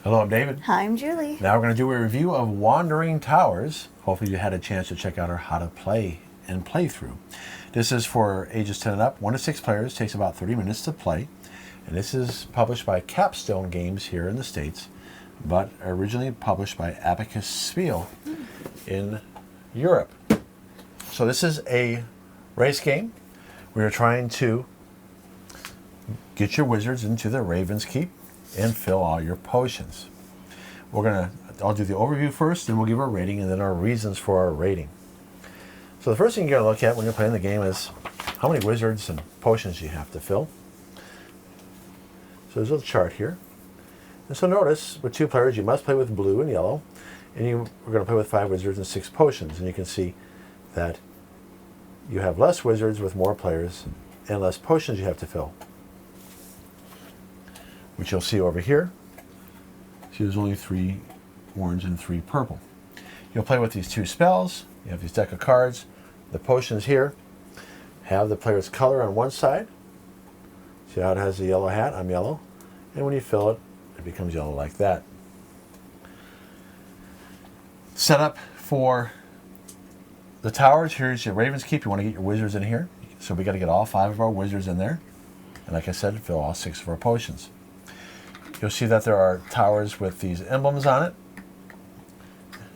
Hello, I'm David. Hi, I'm Julie. Now we're going to do a review of Wandering Towers. Hopefully you had a chance to check out our how to play and playthrough. This is for ages 10 and up, 1 to 6 players, takes about 30 minutes to play. And this is published by Capstone Games here in the States, but originally published by Abacus Spiel in Europe. So this is a race game. We are trying to get your wizards into the Ravenskeep and fill all your potions. I'll do the overview first, then we'll give our rating and then our reasons for our rating. So the first thing you're going to look at when you're playing the game is how many wizards and potions you have to fill. So there's a little chart here. And so notice, with 2 players, you must play with blue and yellow, and we're going to play with 5 wizards and 6 potions. And you can see that you have less wizards with more players and less potions you have to fill, which you'll see over here. See, there's only 3 orange and 3 purple. You'll play with these 2 spells. You have these deck of cards. The potions here have the player's color on one side. See how it has the yellow hat? I'm yellow. And when you fill it, it becomes yellow like that. Setup for the towers. Here's your Ravenskeep. You want to get your wizards in here. So we got to get all 5 of our wizards in there. And like I said, fill all 6 of our potions. You'll see that there are towers with these emblems on it.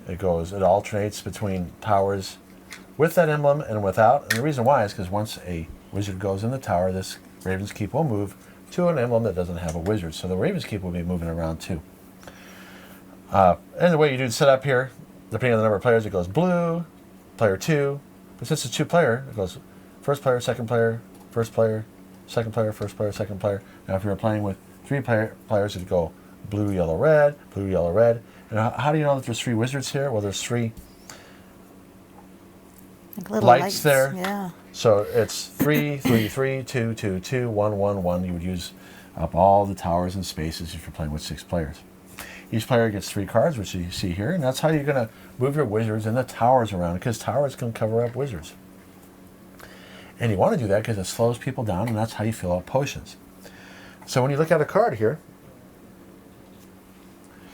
It alternates between towers with that emblem and without. And the reason why is because once a wizard goes in the tower, this Ravenskeep will move to an emblem that doesn't have a wizard. So the Ravenskeep will be moving around too. And the way you do the setup here, depending on the number of players, it goes blue, player 2. But since it's 2-player, it goes first player, second player, first player, second player, first player, second player. Now if you're playing with 3 players, it'd go blue, yellow, red, blue, yellow, red. And how do you know that there's 3 wizards here? Well, there's 3 Like little lights there. Yeah. So it's 3, 3, 3, 2, 2, 2, 1, 1, 1. You would use up all the towers and spaces if you're playing with 6 players. Each player gets 3 cards, which you see here, and that's how you're going to move your wizards and the towers around, because towers can cover up wizards. And you want to do that because it slows people down, and that's how you fill out potions. So when you look at a card here,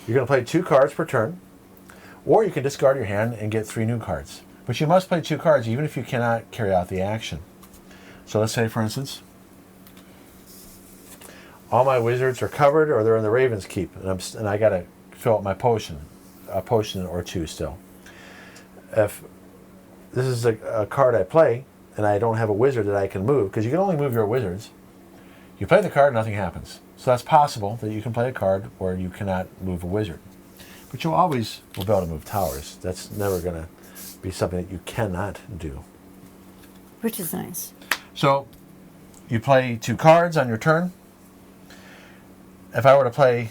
you're going to play 2 cards per turn, or you can discard your hand and get 3 new cards. But you must play 2 cards even if you cannot carry out the action. So let's say, for instance, all my wizards are covered or they're in the Ravenskeep, and I got to fill up my potion, a potion or 2 still. If this is a card I play and I don't have a wizard that I can move, because you can only move your wizards, you play the card, nothing happens. So that's possible that you can play a card where you cannot move a wizard. But you always will be able to move towers. That's never going to be something that you cannot do. Which is nice. So you play 2 cards on your turn. If I were to play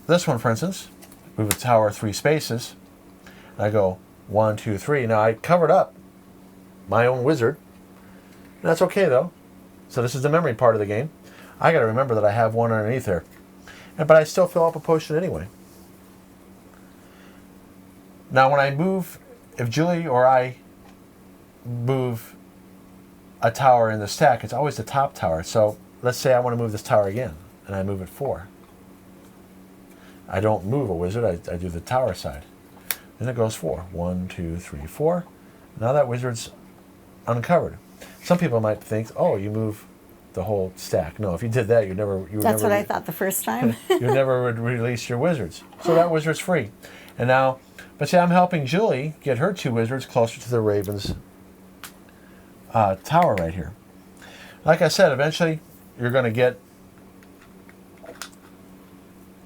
this one, for instance, move a tower 3 spaces, and I go 1, 2, 3. Now I covered up my own wizard. That's okay though. So this is the memory part of the game. I got to remember that I have one underneath there. But I still fill up a potion anyway. Now when I move, if Julie or I move a tower in the stack, it's always the top tower. So let's say I want to move this tower again, and I move it 4. I don't move a wizard, I do the tower side. Then it goes 4. 1, 2, 3, 4. Now that wizard's uncovered. Some people might think, oh, you move the whole stack. No, if you did that, That's what I thought the first time. you never would release your wizards. So that wizard's free. And now, but see, I'm helping Julie get her 2 wizards closer to the Raven's tower right here. Like I said, eventually you're going to get,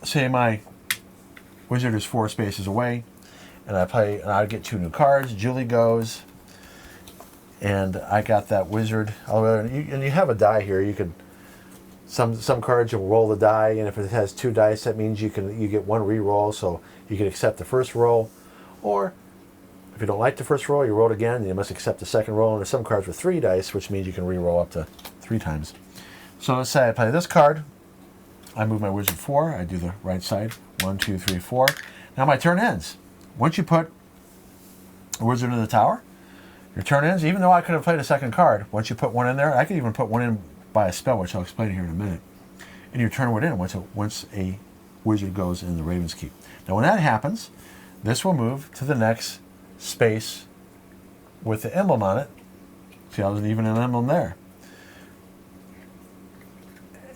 say my wizard is 4 spaces away, and I get 2 new cards. Julie goes, and I got that wizard. And you have a die here. You can some cards you'll roll the die, and if it has 2 dice, that means you get 1 re-roll, so you can accept the first roll, or if you don't like the first roll, you roll it again, and you must accept the second roll. And there's some cards with 3 dice, which means you can re-roll up to 3 times. So let's say I play this card. I move my wizard 4. I do the right side. 1, 2, 3, 4. Now my turn ends. Once you put a wizard in the tower, your turn ends. Even though I could have played a second card, once you put one in there, I could even put one in by a spell, which I'll explain here in a minute. And your turn would end once a wizard goes in the Ravenskeep. Now when that happens, this will move to the next space with the emblem on it. See how there's even an emblem there.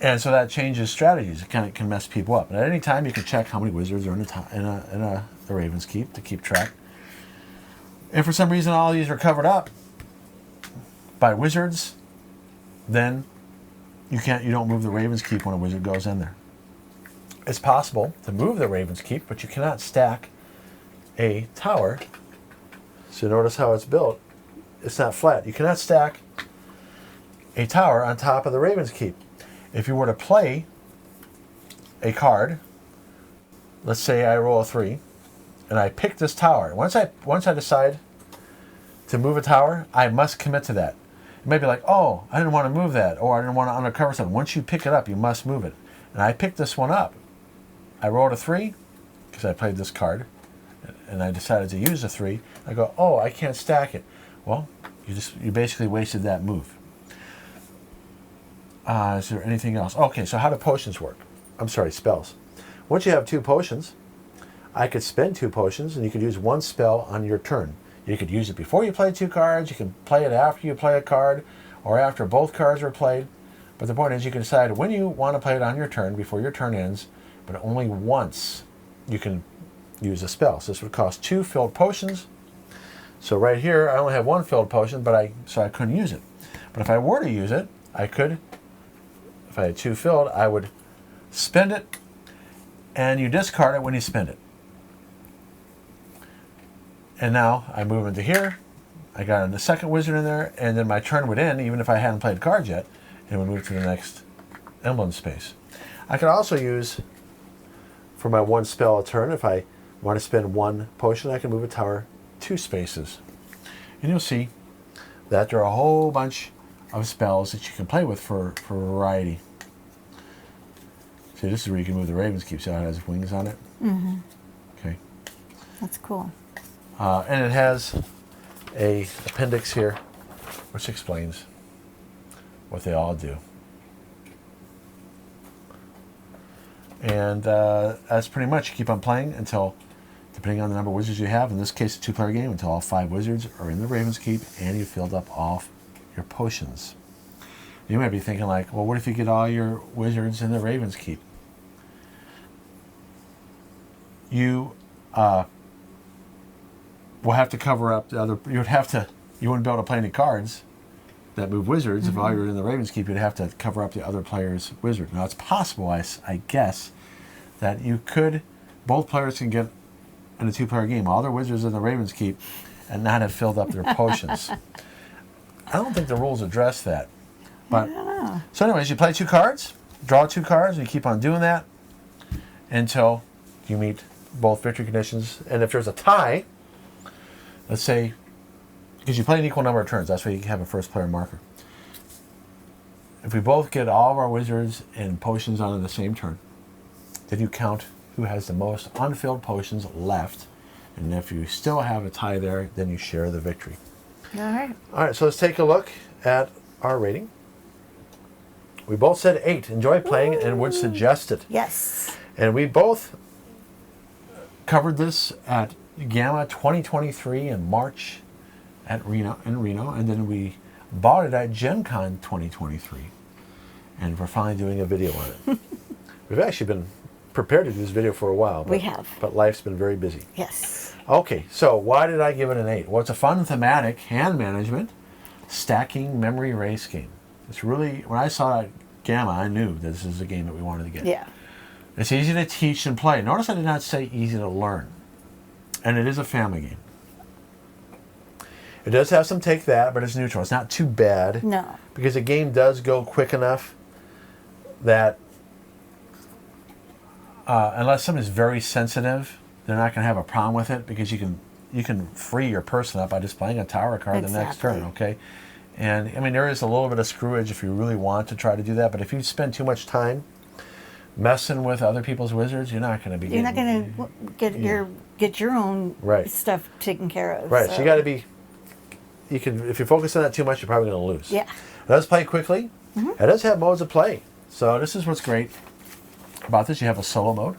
And so that changes strategies. It kind of can mess people up. And at any time, you can check how many wizards are in the Ravenskeep to keep track. If for some reason all these are covered up by wizards, then you don't move the Ravenskeep when a wizard goes in there. It's possible to move the Ravenskeep, but you cannot stack a tower. So notice how it's built. It's not flat. You cannot stack a tower on top of the Ravenskeep. If you were to play a card, let's say I roll a 3, and I pick this tower. Once I decide to move a tower, I must commit to that. It may be like, oh, I didn't want to move that, or I didn't want to undercover something. Once you pick it up, you must move it. And I picked this one up. I rolled a 3 because I played this card, and I decided to use a 3. I go, oh, I can't stack it. Well, you basically wasted that move. Is there anything else? Okay, so how do potions work? I'm sorry, spells. Once you have 2 potions, I could spend 2 potions, and you could use 1 spell on your turn. You could use it before you play 2 cards, you can play it after you play a card, or after both cards are played. But the point is you can decide when you want to play it on your turn, before your turn ends, but only once you can use a spell. So this would cost 2 filled potions. So right here, I only have 1 filled potion, so I couldn't use it. But if I were to use it, I could. If I had 2 filled, I would spend it, and you discard it when you spend it. And now I move into here. I got the second wizard in there, and then my turn would end, even if I hadn't played cards yet, and would move to the next emblem space. I could also use, for my 1 spell a turn, if I want to spend 1 potion, I can move a tower 2 spaces. And you'll see that there are a whole bunch of spells that you can play with for variety. See, this is where you can move the Ravenskeep. See how it has wings on it? Mm-hmm. Okay. That's cool. And it has a appendix here which explains what they all do. And that's pretty much, you keep on playing until, depending on the number of wizards you have, in this case a 2-player game, until all 5 wizards are in the Ravenskeep and you filled up all your potions. You might be thinking like, well, what if you get all your wizards in the Ravenskeep? You will have to cover up the other, you wouldn't be able to play any cards that move wizards. Mm-hmm. If all you're in the Ravenskeep, you'd have to cover up the other player's wizard. Now it's possible, I guess, that you could, both players can get in a 2-player game, all their wizards in the Ravenskeep and not have filled up their potions. I don't think the rules address that. But so anyways, you play 2 cards, draw 2 cards, and you keep on doing that until you meet both victory conditions. And if there's a tie, let's say, because you play an equal number of turns, that's why you have a first player marker. If we both get all of our wizards and potions on in the same turn, then you count who has the most unfilled potions left. And if you still have a tie there, then you share the victory. All right. All right, so let's take a look at our rating. We both said 8. Enjoy playing it and would suggest it. Yes. And we both covered this at Gamma 2023 in March in Reno, and then we bought it at Gen Con 2023. And we're finally doing a video on it. We've actually been prepared to do this video for a while. We have. But life's been very busy. Yes. Okay, so why did I give it an 8? Well, it's a fun thematic hand management stacking memory erase game. It's really, when I saw that Gamma, I knew that this is a game that we wanted to get. Yeah. It's easy to teach and play. Notice I did not say easy to learn. And it is a family game. It does have some take that, but it's neutral. It's not too bad. No. Because the game does go quick enough that unless somebody's very sensitive, they're not going to have a problem with it, because you can free your person up by just playing a tower card the next turn, okay? And, I mean, there is a little bit of screwage if you really want to try to do that, but if you spend too much time messing with other people's wizards, you're not going to be You're not going to get your own stuff taken care of. Right, so you got to be, if you focus on that too much, you're probably going to lose. Yeah. It does play quickly. Mm-hmm. It does have modes of play. So this is what's great about this. You have a solo mode.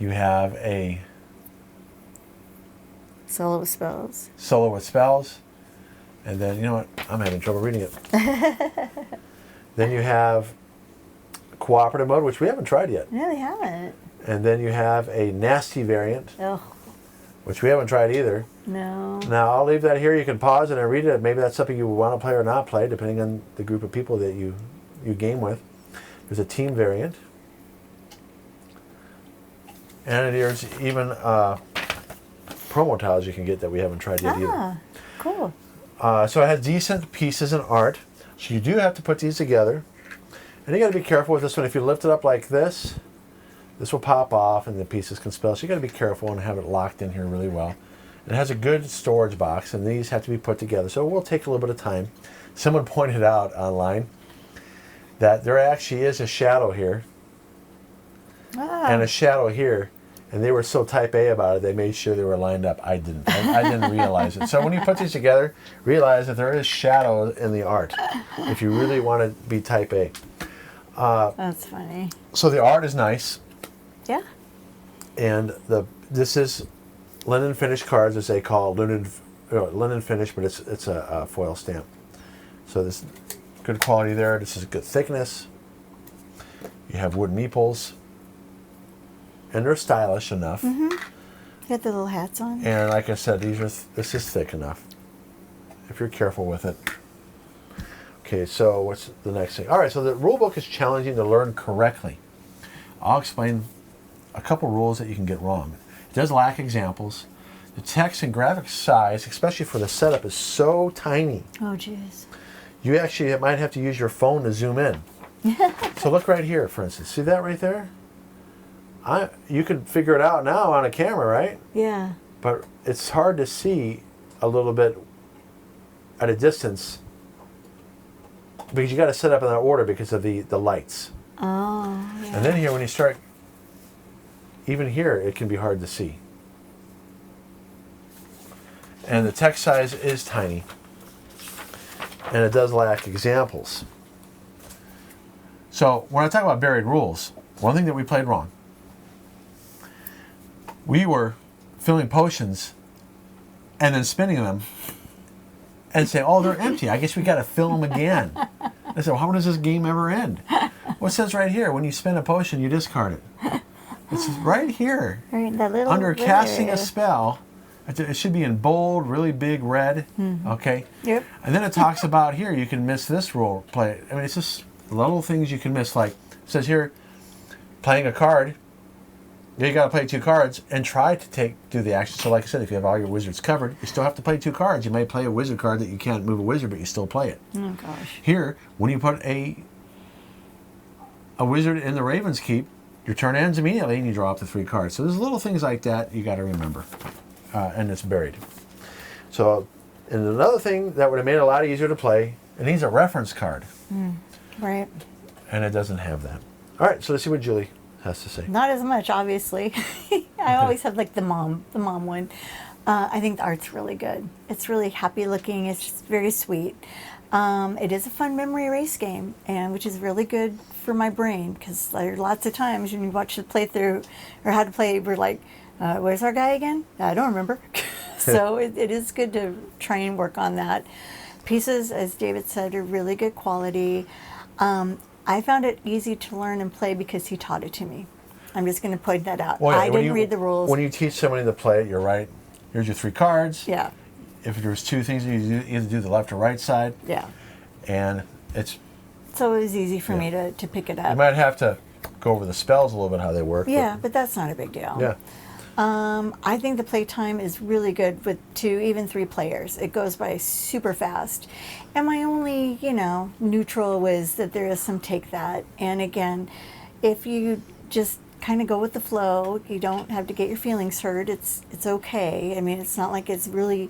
You have a Solo with spells. solo with spells. And then, you know what? I'm having trouble reading it. Then you have cooperative mode, which we haven't tried yet. No, they haven't. And then you have a nasty variant, Oh, which we haven't tried either. no. Now, I'll leave that here. You can pause it and read it. Maybe that's something you want to play or not play, depending on the group of people that you game with. There's a team variant. And there's even promo tiles you can get that we haven't tried yet either. Cool. So it has decent pieces and art. So you do have to put these together. And you got to be careful with this one. If you lift it up like this, this will pop off and the pieces can spill. So you got to be careful and have it locked in here really well. It has a good storage box, and these have to be put together. So it will take a little bit of time. Someone pointed out online that there actually is a shadow here and a shadow here. And they were so type A about it, they made sure they were lined up. I didn't. I didn't realize it. So when you put these together, realize that there is shadow in the art if you really want to be type A. That's funny. So the art is nice. Yeah. And this is linen finish cards, as they call linen finish, but it's a foil stamp. So this good quality there. This is good thickness. You have wood meeples. And they're stylish enough. Mm-hmm. Got the little hats on. And like I said, this is thick enough if you're careful with it. Okay, so what's the next thing? All right, so the rule book is challenging to learn correctly. I'll explain a couple rules that you can get wrong. It does lack examples. The text and graphic size, especially for the setup, is so tiny. Oh, jeez. You actually might have to use your phone to zoom in. So look right here, for instance. See that right there? You can figure it out now on a camera, right? Yeah. But it's hard to see a little bit at a distance because you got to set up in that order because of the lights. Oh, yeah. And then here, when you start, even here, it can be hard to see. And the text size is tiny. And it does lack examples. So when I talk about buried rules, one thing that we played wrong. We were filling potions and then spinning them and saying, oh, they're empty. I guess we got to fill them again. I said, well, how does this game ever end? Well, it says right here, when you spin a potion, you discard it. It's right here. Right, that little Under red casting area. a spell, it should be in bold, really big red. Okay? Yep. And then it talks about here, you can miss this role play. I mean, it's just little things you can miss. Like, it says here, playing a card. You got to play 2 cards and try to do the action. So like I said, if you have all your wizards covered, you still have to play 2 cards. You may play a wizard card that you can't move a wizard, but you still play it. Oh, gosh. Here, when you put a wizard in the Ravenskeep, your turn ends immediately and you draw up the 3 cards. So there's little things like that you got to remember. And it's buried. So, and another thing that would have made it a lot easier to play, it needs a reference card. Right. And it doesn't have that. All right, so let's see what Julie has to say. Not as much, obviously. I always have like the mom one. I think the art's really good. It's really happy looking. It's just very sweet. It is a fun memory erase game, and which is really good for my brain because there are lots of times when you watch the playthrough or how to play, we're like, where's our guy again? I don't remember. So it is good to try and work on that. Pieces, as David said, are really good quality. I found it easy to learn and play because he taught it to me. I'm just going to point that out. Well, yeah, I didn't read the rules. When you teach somebody to play it, you're right. Here's your 3 cards. Yeah. If there's 2 things, you either do the left or right side. Yeah. And it's... So it was easy for me to pick it You up. might have to go over the spells a little bit, how they work. Yeah, but that's not a big deal. Yeah. I think the playtime is really good with 2, even 3 players. It goes by super fast. And my only, neutral was that there is some take that. And again, if you just kind of go with the flow, you don't have to get your feelings hurt. It's okay. I mean, it's not like it's really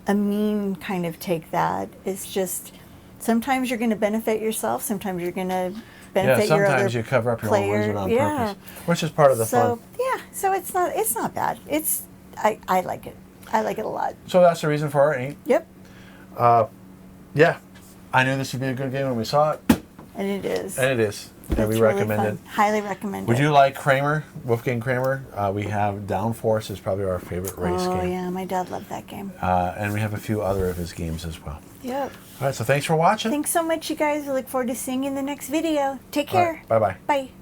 a mean kind of take that. It's just sometimes you're going to benefit yourself. Sometimes you're going to benefit your other sometimes you cover up your own wizard on purpose, which is part of the fun. So it's not bad. I like it. I like it a lot. So that's the reason for our 8. Yep. Yeah, I knew this would be a good game when we saw it, And it is. and it is. and we It's really recommend fun. it. Highly recommend Would it. you like Kramer, Wolfgang Kramer? We have Downforce is probably our favorite race Oh game. yeah, my dad loved that game. And we have a few other of his games as well. Yep. All right, so thanks for watching. Thanks so much, you guys. We look forward to seeing you in the next video. Take All care. right, bye-bye. Bye.